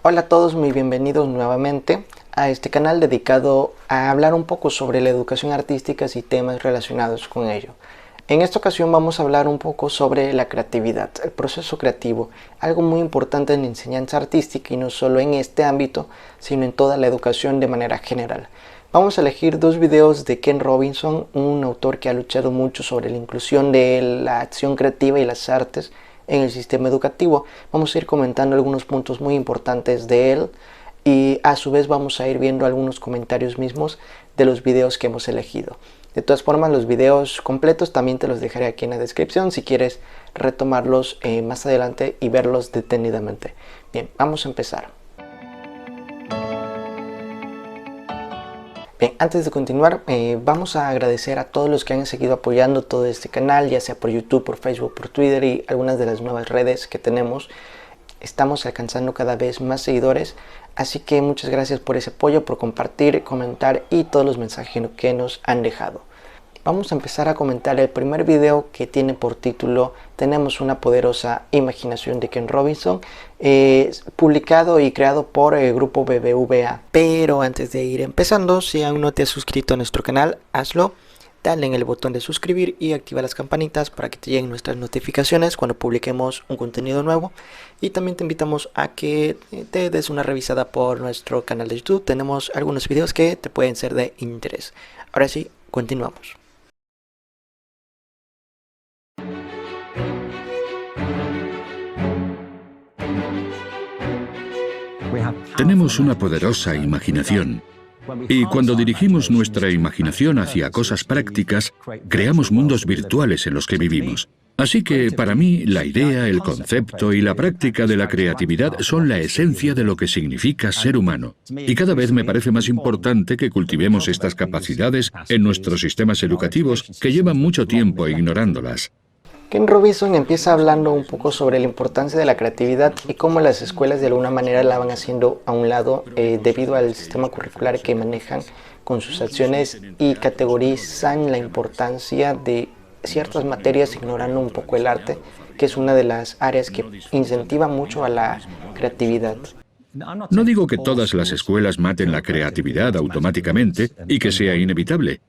Hola a todos, muy bienvenidos nuevamente a este canal dedicado a hablar un poco sobre la educación artística y temas relacionados con ello. En esta ocasión vamos a hablar un poco sobre la creatividad, el proceso creativo, algo muy importante en la enseñanza artística y no solo en este ámbito, sino en toda la educación de manera general. Vamos a elegir dos videos de Ken Robinson, un autor que ha luchado mucho sobre la inclusión de la acción creativa y las artes en el sistema educativo. Vamos a ir comentando algunos puntos muy importantes de él y a su vez vamos a ir viendo algunos comentarios mismos de los videos que hemos elegido. De todas formas, los videos completos también te los dejaré aquí en la descripción si quieres retomarlos más adelante y verlos detenidamente. Bien, vamos a empezar. Bien, antes de continuar, vamos a agradecer a todos los que han seguido apoyando todo este canal, ya sea por YouTube, por Facebook, por Twitter y algunas de las nuevas redes que tenemos. Estamos alcanzando cada vez más seguidores, así que muchas gracias por ese apoyo, por compartir, comentar y todos los mensajes que nos han dejado. Vamos a empezar a comentar el primer video que tiene por título Tenemos una poderosa imaginación de Ken Robinson, publicado y creado por el grupo BBVA. Pero antes de ir empezando, si aún no te has suscrito a nuestro canal, hazlo. Dale en el botón de suscribir y activa las campanitas para que te lleguen nuestras notificaciones cuando publiquemos un contenido nuevo. Y también te invitamos a que te des una revisada por nuestro canal de YouTube. Tenemos algunos videos que te pueden ser de interés. Ahora sí, continuamos. Tenemos una poderosa imaginación y cuando dirigimos nuestra imaginación hacia cosas prácticas, creamos mundos virtuales en los que vivimos. Así que, para mí, la idea, el concepto y la práctica de la creatividad son la esencia de lo que significa ser humano. Y cada vez me parece más importante que cultivemos estas capacidades en nuestros sistemas educativos que llevan mucho tiempo ignorándolas. Ken Robinson empieza hablando un poco sobre la importancia de la creatividad y cómo las escuelas de alguna manera la van haciendo a un lado debido al sistema curricular que manejan con sus acciones y categorizan la importancia de ciertas materias ignorando un poco el arte, que es una de las áreas que incentiva mucho a la creatividad. No digo que todas las escuelas maten la creatividad automáticamente y que sea inevitable.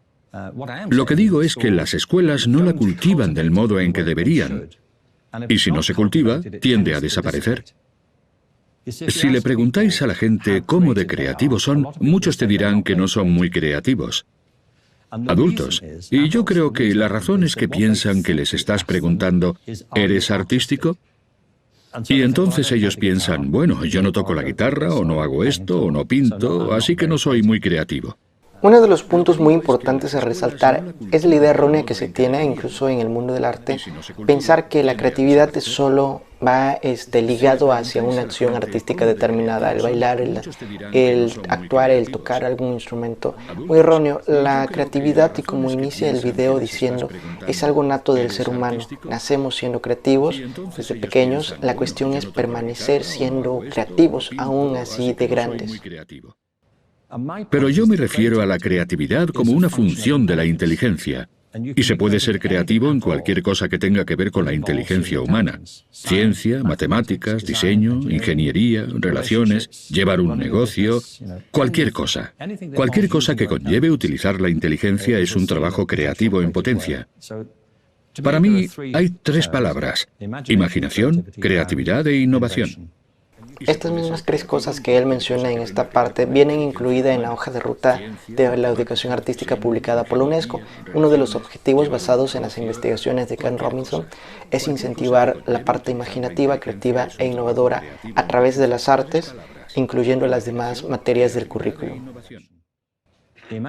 Lo que digo es que las escuelas no la cultivan del modo en que deberían, y si no se cultiva, tiende a desaparecer. Si le preguntáis a la gente cómo de creativos son, muchos te dirán que no son muy creativos. Adultos. Y yo creo que la razón es que piensan que les estás preguntando, ¿eres artístico? Y entonces ellos piensan, bueno, yo no toco la guitarra, o no hago esto, o no pinto, así que no soy muy creativo. Uno de los puntos muy importantes a resaltar es la idea errónea que se tiene, incluso en el mundo del arte, pensar que la creatividad solo va ligado hacia una acción artística determinada, el bailar, el actuar, el tocar algún instrumento. Muy erróneo, la creatividad, y como inicia el video diciendo, es algo nato del ser humano. Nacemos siendo creativos desde pequeños, la cuestión es permanecer siendo creativos, aún así de grandes. Pero yo me refiero a la creatividad como una función de la inteligencia. Y se puede ser creativo en cualquier cosa que tenga que ver con la inteligencia humana. Ciencia, matemáticas, diseño, ingeniería, relaciones, llevar un negocio, cualquier cosa. Cualquier cosa que conlleve utilizar la inteligencia es un trabajo creativo en potencia. Para mí hay tres palabras: imaginación, creatividad e innovación. Estas mismas tres cosas que él menciona en esta parte vienen incluidas en la hoja de ruta de la educación artística publicada por la UNESCO. Uno de los objetivos basados en las investigaciones de Ken Robinson es incentivar la parte imaginativa, creativa e innovadora a través de las artes, incluyendo las demás materias del currículum.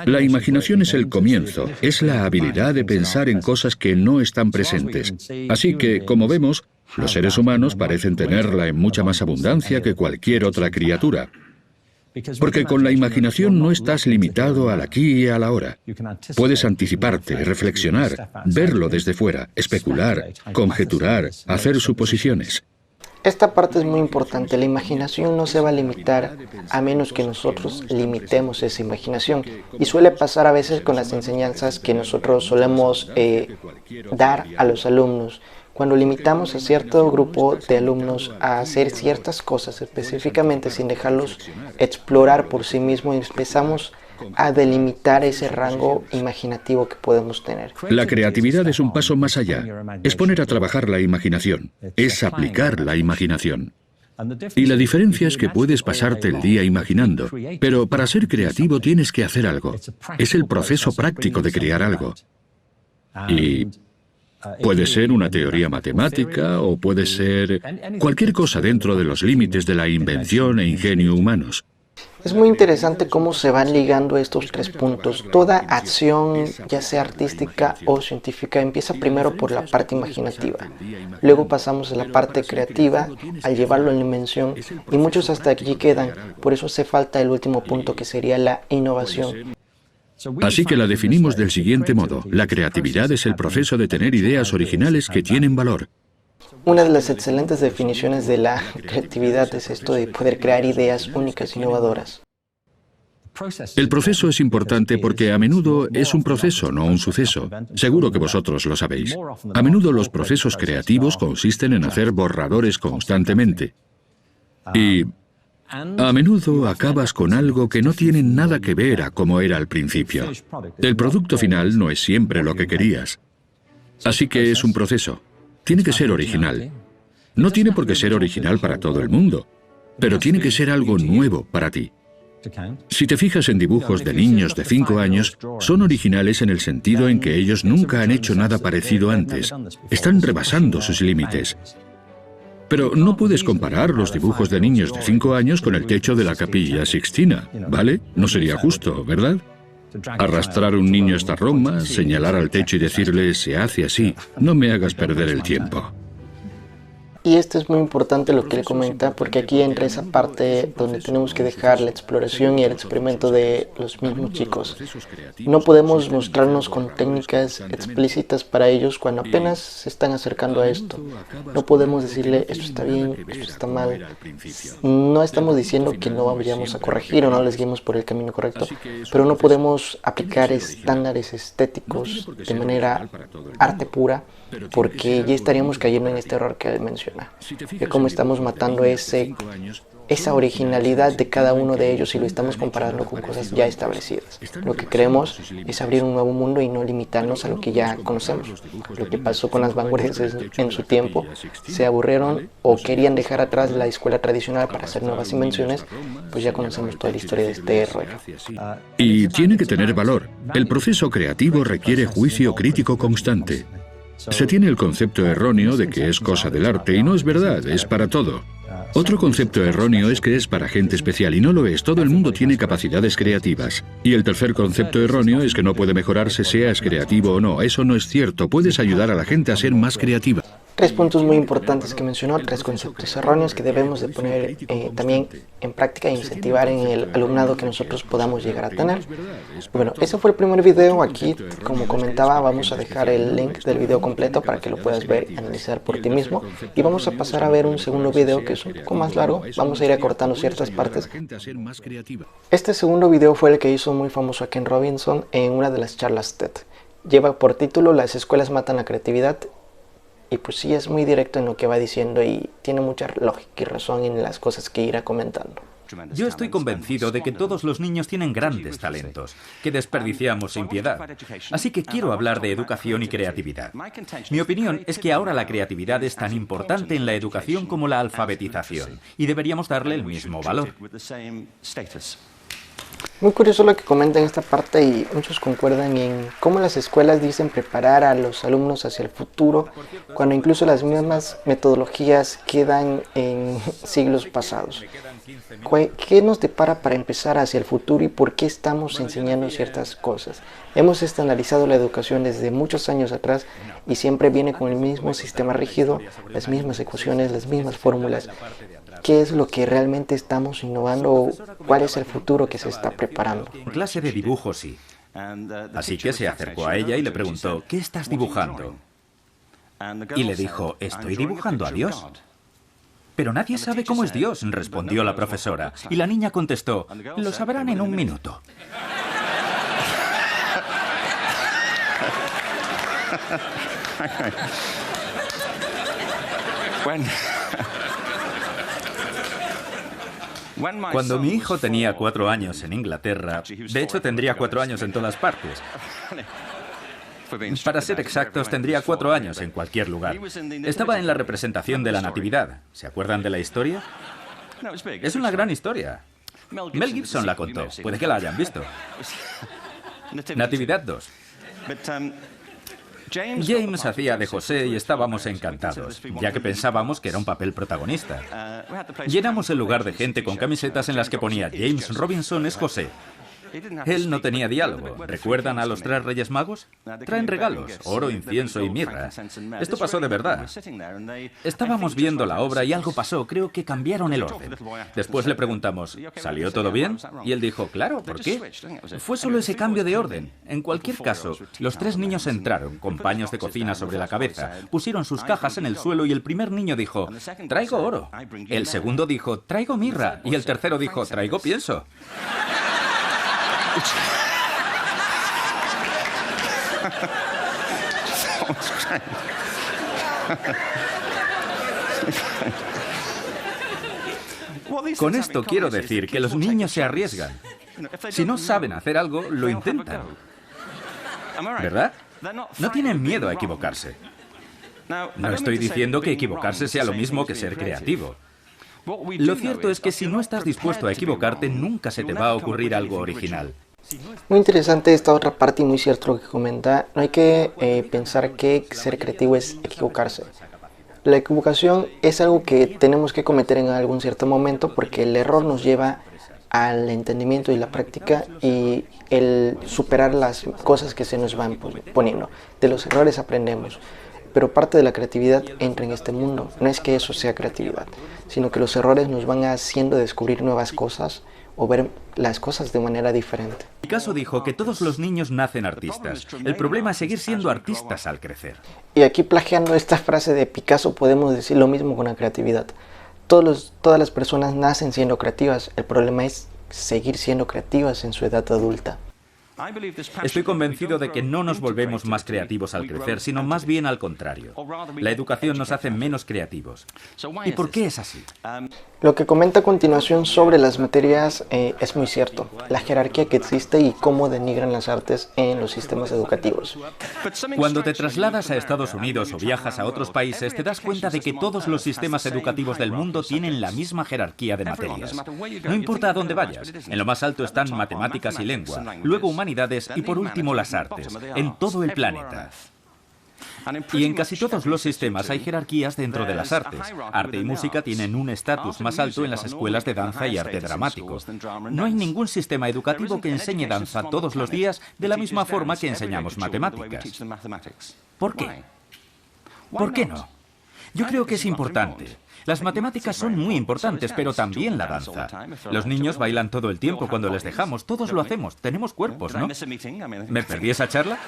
La imaginación es el comienzo, es la habilidad de pensar en cosas que no están presentes. Así que, como vemos, los seres humanos parecen tenerla en mucha más abundancia que cualquier otra criatura. Porque con la imaginación no estás limitado al aquí y al ahora. Puedes anticiparte, reflexionar, verlo desde fuera, especular, conjeturar, hacer suposiciones. Esta parte es muy importante. La imaginación no se va a limitar a menos que nosotros limitemos esa imaginación. Y suele pasar a veces con las enseñanzas que nosotros solemos dar a los alumnos. Cuando limitamos a cierto grupo de alumnos a hacer ciertas cosas específicamente sin dejarlos explorar por sí mismos, empezamos a delimitar ese rango imaginativo que podemos tener. La creatividad es un paso más allá. Es poner a trabajar la imaginación. Es aplicar la imaginación. Y la diferencia es que puedes pasarte el día imaginando, pero para ser creativo tienes que hacer algo. Es el proceso práctico de crear algo. Y puede ser una teoría matemática o puede ser cualquier cosa dentro de los límites de la invención e ingenio humanos. Es muy interesante cómo se van ligando estos tres puntos. Toda acción, ya sea artística o científica, empieza primero por la parte imaginativa. Luego pasamos a la parte creativa, al llevarlo a la invención, y muchos hasta aquí quedan. Por eso hace falta el último punto, que sería la innovación. Así que la definimos del siguiente modo. La creatividad es el proceso de tener ideas originales que tienen valor. Una de las excelentes definiciones de la creatividad es esto de poder crear ideas únicas e innovadoras. El proceso es importante porque a menudo es un proceso, no un suceso. Seguro que vosotros lo sabéis. A menudo los procesos creativos consisten en hacer borradores constantemente. Y a menudo acabas con algo que no tiene nada que ver a cómo era al principio. El producto final no es siempre lo que querías. Así que es un proceso. Tiene que ser original. No tiene por qué ser original para todo el mundo, pero tiene que ser algo nuevo para ti. Si te fijas en dibujos de niños de 5 años, son originales en el sentido en que ellos nunca han hecho nada parecido antes. Están rebasando sus límites. Pero no puedes comparar los dibujos de niños de 5 años con el techo de la Capilla Sixtina, ¿vale? No sería justo, ¿verdad? Arrastrar a un niño hasta Roma, señalar al techo y decirle, se hace así, no me hagas perder el tiempo. Y esto es muy importante lo que él comenta, porque aquí entra esa parte donde tenemos que dejar la exploración y el experimento de los mismos chicos. No podemos mostrarnos con técnicas explícitas para ellos cuando apenas se están acercando a esto. No podemos decirle, esto está bien, esto está mal. No estamos diciendo que no vayamos a corregir o no les guiemos por el camino correcto, pero no podemos aplicar estándares estéticos de manera arte pura, porque ya estaríamos cayendo en este error que él menciona. De cómo estamos matando esa originalidad de cada uno de ellos y lo estamos comparando con cosas ya establecidas. Lo que queremos es abrir un nuevo mundo y no limitarnos a lo que ya conocemos. Lo que pasó con las vanguardias en su tiempo, se aburrieron o querían dejar atrás la escuela tradicional para hacer nuevas invenciones, pues ya conocemos toda la historia de este rollo. Y tiene que tener valor. El proceso creativo requiere juicio crítico constante. Se tiene el concepto erróneo de que es cosa del arte y no es verdad, es para todo. Otro concepto erróneo es que es para gente especial y no lo es, todo el mundo tiene capacidades creativas. Y el tercer concepto erróneo es que no puede mejorarse seas creativo o no, eso no es cierto, puedes ayudar a la gente a ser más creativa. 3 puntos muy importantes que mencionó, 3 conceptos erróneos que debemos de poner también en práctica e incentivar en el alumnado que nosotros podamos llegar a tener. Bueno, ese fue el primer video. Aquí, como comentaba, vamos a dejar el link del video completo para que lo puedas ver y analizar por ti mismo. Y vamos a pasar a ver un segundo video que es un poco más largo. Vamos a ir acortando ciertas partes. Este segundo video fue el que hizo muy famoso a Ken Robinson en una de las charlas TED. Lleva por título "Las escuelas matan la creatividad". Y pues sí, es muy directo en lo que va diciendo y tiene mucha lógica y razón en las cosas que irá comentando. Yo estoy convencido de que todos los niños tienen grandes talentos, que desperdiciamos sin piedad. Así que quiero hablar de educación y creatividad. Mi opinión es que ahora la creatividad es tan importante en la educación como la alfabetización, y deberíamos darle el mismo valor. Muy curioso lo que comenta en esta parte y muchos concuerdan en cómo las escuelas dicen preparar a los alumnos hacia el futuro, cuando incluso las mismas metodologías quedan en siglos pasados. ¿Qué nos depara para empezar hacia el futuro y por qué estamos enseñando ciertas cosas? Hemos estandarizado la educación desde muchos años atrás y siempre viene con el mismo sistema rígido, las mismas ecuaciones, las mismas fórmulas. ¿Qué es lo que realmente estamos innovando o cuál es el futuro que se está preparando? En clase de dibujo sí. Así que se acercó a ella y le preguntó, ¿qué estás dibujando? Y le dijo, estoy dibujando a Dios. Pero nadie sabe cómo es Dios, respondió la profesora. Y la niña contestó, lo sabrán en un minuto. Cuando mi hijo tenía 4 años en Inglaterra, de hecho tendría 4 años en todas partes. Para ser exactos, tendría 4 años en cualquier lugar. Estaba en la representación de la Natividad. ¿Se acuerdan de la historia? Es una gran historia. Mel Gibson la contó. Puede que la hayan visto. Natividad 2. James hacía de José y estábamos encantados, ya que pensábamos que era un papel protagonista. Llenamos el lugar de gente con camisetas en las que ponía James Robinson es José. Él no tenía diálogo. ¿Recuerdan a los 3 Reyes Magos? Traen regalos, oro, incienso y mirra. Esto pasó de verdad. Estábamos viendo la obra y algo pasó. Creo que cambiaron el orden. Después le preguntamos, ¿salió todo bien? Y él dijo, claro, ¿por qué? Fue solo ese cambio de orden. En cualquier caso, los 3 niños entraron con paños de cocina sobre la cabeza, pusieron sus cajas en el suelo y el primer niño dijo, traigo oro. El segundo dijo, traigo mirra. Y el tercero dijo, traigo pienso. Con esto quiero decir que los niños se arriesgan. Si no saben hacer algo, lo intentan. ¿Verdad? No tienen miedo a equivocarse. No estoy diciendo que equivocarse sea lo mismo que ser creativo. Lo cierto es que si no estás dispuesto a equivocarte, nunca se te va a ocurrir algo original. Muy interesante esta otra parte y muy cierto lo que comenta. No hay que pensar que ser creativo es equivocarse. La equivocación es algo que tenemos que cometer en algún cierto momento porque el error nos lleva al entendimiento y la práctica y el superar las cosas que se nos van poniendo. De los errores aprendemos. Pero parte de la creatividad entra en este mundo. No es que eso sea creatividad, sino que los errores nos van haciendo descubrir nuevas cosas o ver las cosas de manera diferente. Picasso dijo que todos los niños nacen artistas. El problema es seguir siendo artistas al crecer. Y aquí plagiando esta frase de Picasso podemos decir lo mismo con la creatividad. Todas las personas nacen siendo creativas. El problema es seguir siendo creativas en su edad adulta. Estoy convencido de que no nos volvemos más creativos al crecer, sino más bien al contrario. La educación nos hace menos creativos. ¿Y por qué es así? Lo que comenta a continuación sobre las materias es muy cierto. La jerarquía que existe y cómo denigran las artes en los sistemas educativos. Cuando te trasladas a Estados Unidos o viajas a otros países, te das cuenta de que todos los sistemas educativos del mundo tienen la misma jerarquía de materias. No importa a dónde vayas, en lo más alto están matemáticas y lengua, luego humanidades y por último las artes, en todo el planeta. Y en casi todos los sistemas hay jerarquías dentro de las artes. Arte y música tienen un estatus más alto en las escuelas de danza y arte dramático. No hay ningún sistema educativo que enseñe danza todos los días de la misma forma que enseñamos matemáticas. ¿Por qué? ¿Por qué no? Yo creo que es importante. Las matemáticas son muy importantes, pero también la danza. Los niños bailan todo el tiempo cuando les dejamos. Todos lo hacemos. Tenemos cuerpos, ¿no? ¿Me perdí esa charla?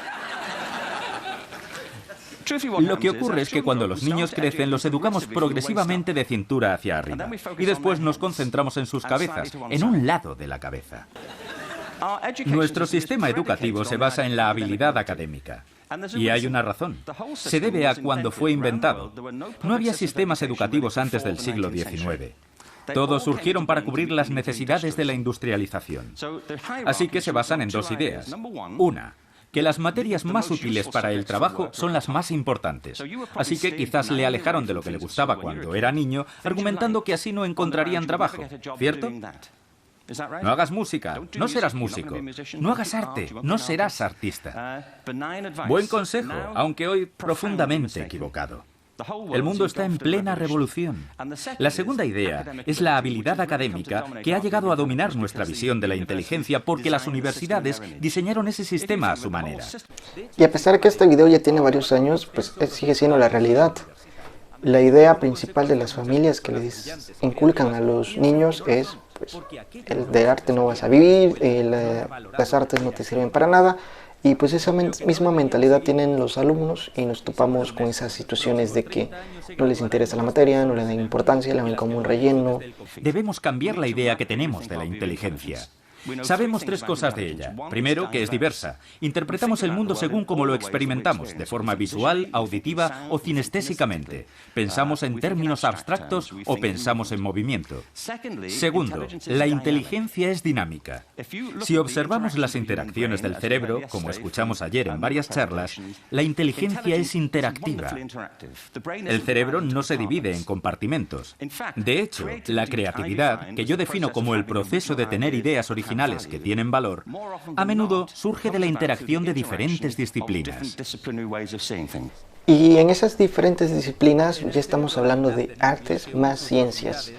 Lo que ocurre es que cuando los niños crecen, los educamos progresivamente de cintura hacia arriba. Y después nos concentramos en sus cabezas, en un lado de la cabeza. Nuestro sistema educativo se basa en la habilidad académica. Y hay una razón. Se debe a cuando fue inventado. No había sistemas educativos antes del siglo XIX. Todos surgieron para cubrir las necesidades de la industrialización. Así que se basan en 2 ideas. Una, que las materias más útiles para el trabajo son las más importantes. Así que quizás le alejaron de lo que le gustaba cuando era niño, argumentando que así no encontrarían trabajo, ¿cierto? No hagas música, no serás músico. No hagas arte, no serás artista. Buen consejo, aunque hoy profundamente equivocado. El mundo está en plena revolución. La segunda idea es la habilidad académica que ha llegado a dominar nuestra visión de la inteligencia porque las universidades diseñaron ese sistema a su manera. Y a pesar de que este video ya tiene varios años, pues sigue siendo la realidad. La idea principal de las familias que les inculcan a los niños es, pues, el de arte no vas a vivir, las artes no te sirven para nada. Y pues esa misma mentalidad tienen los alumnos y nos topamos con esas situaciones de que no les interesa la materia, no le dan importancia, la ven como un relleno. Debemos cambiar la idea que tenemos de la inteligencia. Sabemos tres cosas de ella. Primero, que es diversa. Interpretamos el mundo según como lo experimentamos, de forma visual, auditiva o cinestésicamente. Pensamos en términos abstractos o pensamos en movimiento. Segundo, la inteligencia es dinámica. Si observamos las interacciones del cerebro, como escuchamos ayer en varias charlas, la inteligencia es interactiva. El cerebro no se divide en compartimentos. De hecho, la creatividad, que yo defino como el proceso de tener ideas originales que tienen valor, a menudo surge de la interacción de diferentes disciplinas. Y en esas diferentes disciplinas ya estamos hablando de artes más ciencias,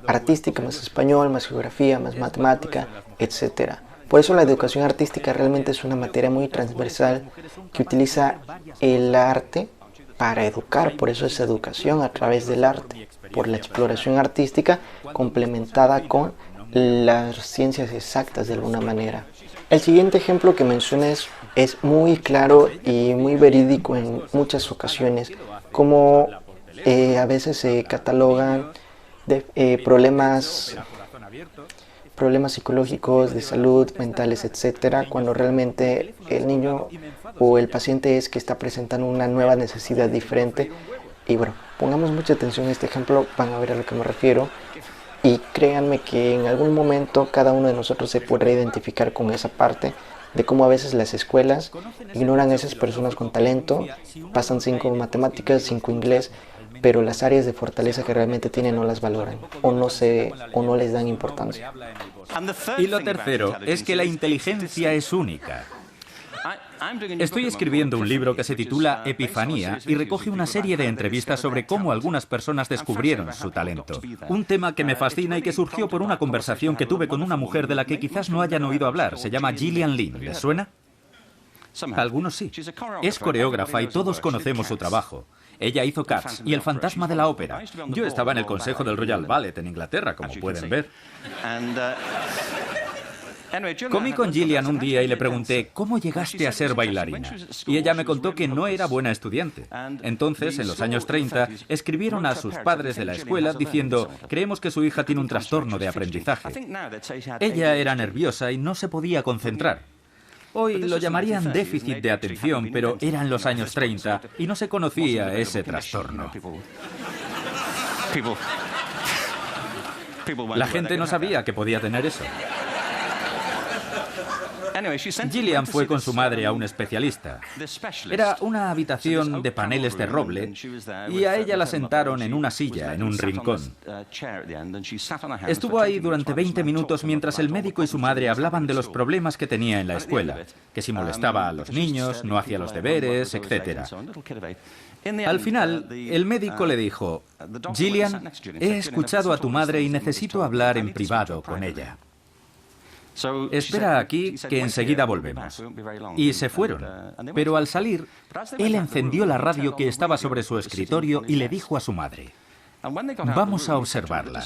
artística más español, más geografía, más matemática, etc. Por eso la educación artística realmente es una materia muy transversal que utiliza el arte para educar, por eso es educación a través del arte, por la exploración artística complementada con las ciencias exactas de alguna manera. El siguiente ejemplo que menciones es muy claro y muy verídico en muchas ocasiones, como a veces se catalogan problemas psicológicos, de salud, mentales, etcétera, cuando realmente el niño o el paciente es que está presentando una nueva necesidad diferente. Y bueno, pongamos mucha atención a este ejemplo, van a ver a lo que me refiero. Y créanme que en algún momento cada uno de nosotros se podrá identificar con esa parte de cómo a veces las escuelas ignoran a esas personas con talento, pasan 5 matemáticas, 5 inglés, pero las áreas de fortaleza que realmente tienen no las valoran o no les dan importancia. Y lo tercero es que la inteligencia es única. Estoy escribiendo un libro que se titula Epifanía y recoge una serie de entrevistas sobre cómo algunas personas descubrieron su talento. Un tema que me fascina y que surgió por una conversación que tuve con una mujer de la que quizás no hayan oído hablar. Se llama Gillian Lynne. ¿Les suena? Algunos sí. Es coreógrafa y todos conocemos su trabajo. Ella hizo Cats y El fantasma de la ópera. Yo estaba en el consejo del Royal Ballet en Inglaterra, como pueden ver. Comí con Gillian un día y le pregunté, ¿cómo llegaste a ser bailarina? Y ella me contó que no era buena estudiante. Entonces, en los años 30, escribieron a sus padres de la escuela diciendo, creemos que su hija tiene un trastorno de aprendizaje. Ella era nerviosa y no se podía concentrar. Hoy lo llamarían déficit de atención, pero eran los años 30 y no se conocía ese trastorno. La gente no sabía que podía tener eso. Gillian fue con su madre a un especialista. Era una habitación de paneles de roble y a ella la sentaron en una silla, en un rincón. Estuvo ahí durante 20 minutos mientras el médico y su madre hablaban de los problemas que tenía en la escuela, que si molestaba a los niños, no hacía los deberes, etc. Al final, el médico le dijo, Gillian, he escuchado a tu madre y necesito hablar en privado con ella. Espera aquí, que enseguida volvemos. Y se fueron. Pero al salir, él encendió la radio que estaba sobre su escritorio y le dijo a su madre, vamos a observarla.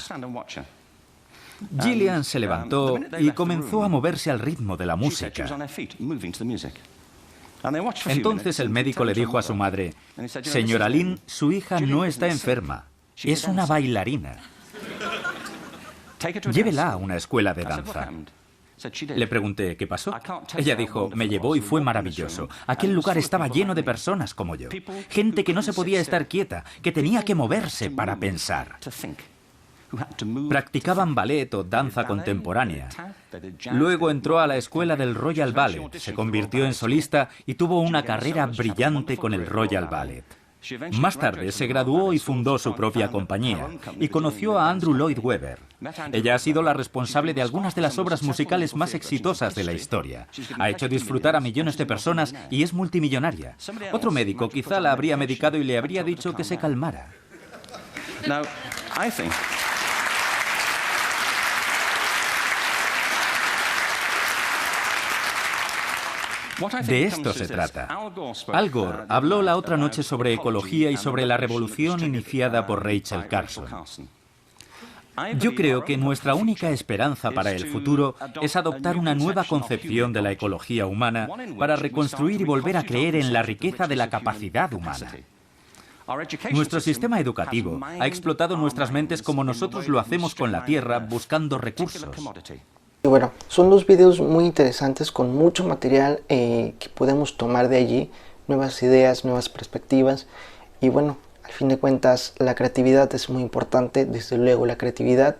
Gillian se levantó y comenzó a moverse al ritmo de la música. Entonces el médico le dijo a su madre, señora Lynne, su hija no está enferma, es una bailarina. Llévela a una escuela de danza. Le pregunté, ¿qué pasó? Ella dijo, me llevó y fue maravilloso. Aquel lugar estaba lleno de personas como yo. Gente que no se podía estar quieta, que tenía que moverse para pensar. Practicaban ballet o danza contemporánea. Luego entró a la escuela del Royal Ballet, se convirtió en solista y tuvo una carrera brillante con el Royal Ballet. Más tarde se graduó y fundó su propia compañía y conoció a Andrew Lloyd Webber. Ella ha sido la responsable de algunas de las obras musicales más exitosas de la historia. Ha hecho disfrutar a millones de personas y es multimillonaria. Otro médico quizá la habría medicado y le habría dicho que se calmara. De esto se trata. Al Gore habló la otra noche sobre ecología y sobre la revolución iniciada por Rachel Carson. Yo creo que nuestra única esperanza para el futuro es adoptar una nueva concepción de la ecología humana para reconstruir y volver a creer en la riqueza de la capacidad humana. Nuestro sistema educativo ha explotado nuestras mentes como nosotros lo hacemos con la tierra buscando recursos. Y bueno, son dos videos muy interesantes con mucho material que podemos tomar de allí, nuevas ideas, nuevas perspectivas. Y bueno, al fin de cuentas la creatividad es muy importante. Desde luego la creatividad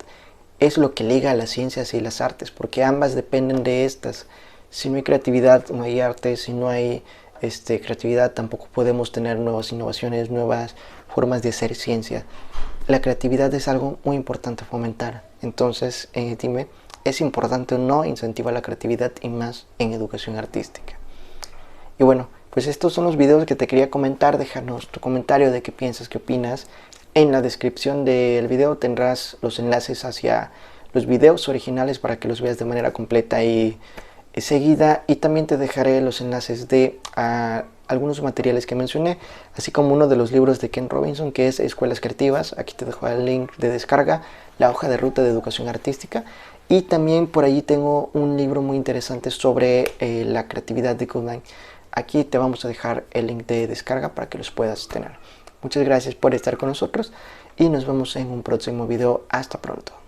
es lo que liga a las ciencias y las artes, porque ambas dependen de estas. Si no hay creatividad, no hay arte. Si no hay creatividad, tampoco podemos tener nuevas innovaciones, nuevas formas de hacer ciencia. La creatividad es algo muy importante fomentar. Entonces, dime, ¿es importante o no incentivar la creatividad y más en educación artística? Y bueno, pues estos son los videos que te quería comentar. Déjanos tu comentario de qué piensas, qué opinas. En la descripción del video tendrás los enlaces hacia los videos originales para que los veas de manera completa y seguida, y también te dejaré los enlaces de algunos materiales que mencioné, así como uno de los libros de Ken Robinson, que es Escuelas Creativas. Aquí te dejo el link de descarga, la hoja de ruta de educación artística, y también por allí tengo un libro muy interesante sobre la creatividad de Goodman. Aquí te vamos a dejar el link de descarga para que los puedas tener. Muchas gracias por estar con nosotros y nos vemos en un próximo video. Hasta pronto.